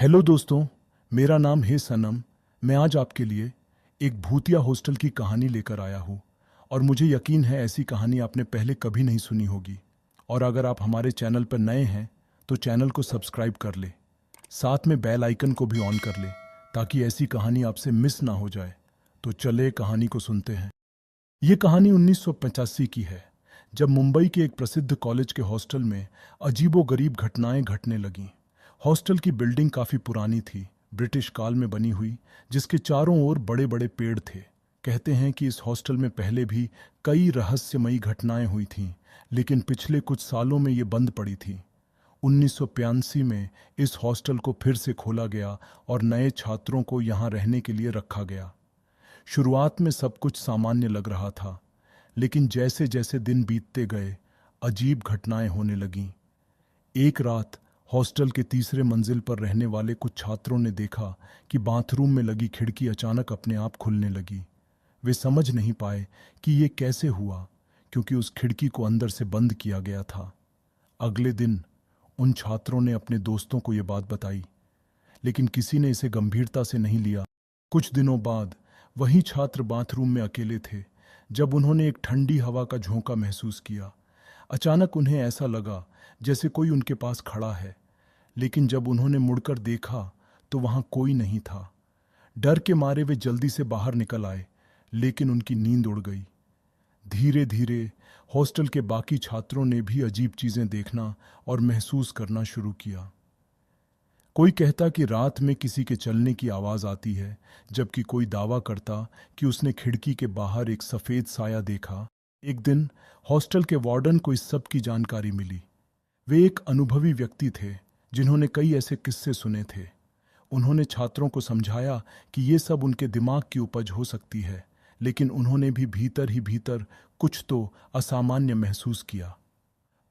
Hello दोस्तों, मेरा नाम है सनम। मैं आज आपके लिए एक भूतिया हॉस्टल की कहानी लेकर आया हूँ और मुझे यकीन है ऐसी कहानी आपने पहले कभी नहीं सुनी होगी। और अगर आप हमारे चैनल पर नए हैं तो चैनल को सब्सक्राइब कर ले, साथ में बेल आइकन को भी ऑन कर ले ताकि ऐसी कहानी आपसे मिस ना हो जाए। तो चले कहानी को सुनते हैं। ये कहानी 1985 की है, जब मुंबई के एक प्रसिद्ध कॉलेज के हॉस्टल में अजीबोगरीब घटनाएं घटने लगीं। हॉस्टल की बिल्डिंग काफ़ी पुरानी थी, ब्रिटिश काल में बनी हुई, जिसके चारों ओर बड़े बड़े पेड़ थे। कहते हैं कि इस हॉस्टल में पहले भी कई रहस्यमयी घटनाएं हुई थीं, लेकिन पिछले कुछ सालों में ये बंद पड़ी थी। 1985 में इस हॉस्टल को फिर से खोला गया और नए छात्रों को यहाँ रहने के लिए रखा गया। शुरुआत में सब कुछ सामान्य लग रहा था, लेकिन जैसे जैसे दिन बीतते गए अजीब घटनाएं होने लगीं। एक रात हॉस्टल के तीसरे मंजिल पर रहने वाले कुछ छात्रों ने देखा कि बाथरूम में लगी खिड़की अचानक अपने आप खुलने लगी। वे समझ नहीं पाए कि ये कैसे हुआ, क्योंकि उस खिड़की को अंदर से बंद किया गया था। अगले दिन उन छात्रों ने अपने दोस्तों को ये बात बताई, लेकिन किसी ने इसे गंभीरता से नहीं लिया। कुछ दिनों बाद वही छात्र बाथरूम में अकेले थे जब उन्होंने एक ठंडी हवा का झोंका महसूस किया। अचानक उन्हें ऐसा लगा जैसे कोई उनके पास खड़ा है, लेकिन जब उन्होंने मुड़कर देखा तो वहां कोई नहीं था। डर के मारे वे जल्दी से बाहर निकल आए, लेकिन उनकी नींद उड़ गई। धीरे धीरे हॉस्टल के बाकी छात्रों ने भी अजीब चीजें देखना और महसूस करना शुरू किया। कोई कहता कि रात में किसी के चलने की आवाज आती है, जबकि कोई दावा करता कि उसने खिड़की के बाहर एक सफेद साया देखा। एक दिन हॉस्टल के वार्डन को इस सब की जानकारी मिली। वे एक अनुभवी व्यक्ति थे जिन्होंने कई ऐसे किस्से सुने थे। उन्होंने छात्रों को समझाया कि ये सब उनके दिमाग की उपज हो सकती है, लेकिन उन्होंने भी भीतर ही भीतर कुछ तो असामान्य महसूस किया।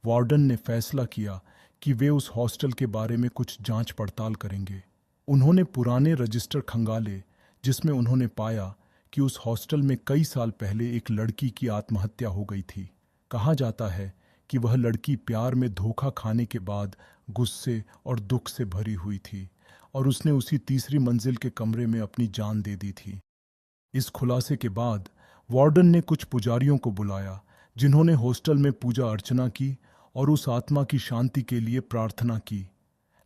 वार्डन ने फैसला किया कि वे उस हॉस्टल के बारे में कुछ जांच पड़ताल करेंगे। उन्होंने पुराने रजिस्टर खंगाले, जिसमें उन्होंने पाया कि उस हॉस्टल में कई साल पहले एक लड़की की आत्महत्या हो गई थी। कहा जाता है कि वह लड़की प्यार में धोखा खाने के बाद गुस्से और दुख से भरी हुई थी और उसने उसी तीसरी मंजिल के कमरे में अपनी जान दे दी थी। इस खुलासे के बाद वार्डन ने कुछ पुजारियों को बुलाया, जिन्होंने हॉस्टल में पूजा अर्चना की और उस आत्मा की शांति के लिए प्रार्थना की।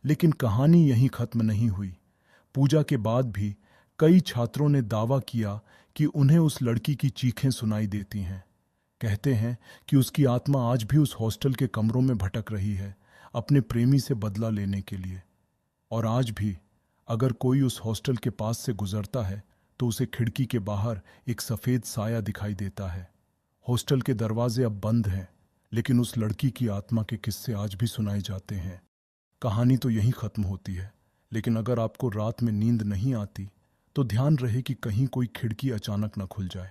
लेकिन कहानी यहीं खत्म नहीं हुई। पूजा के बाद भी कई छात्रों ने दावा किया कि उन्हें उस लड़की की चीखें सुनाई देती हैं। कहते हैं कि उसकी आत्मा आज भी उस हॉस्टल के कमरों में भटक रही है, अपने प्रेमी से बदला लेने के लिए। और आज भी अगर कोई उस हॉस्टल के पास से गुजरता है तो उसे खिड़की के बाहर एक सफेद साया दिखाई देता है। हॉस्टल के दरवाजे अब बंद हैं, लेकिन उस लड़की की आत्मा के किस्से आज भी सुनाए जाते हैं। कहानी तो यहीं खत्म होती है, लेकिन अगर आपको रात में नींद नहीं आती तो ध्यान रहे कि कहीं कोई खिड़की अचानक न खुल जाए।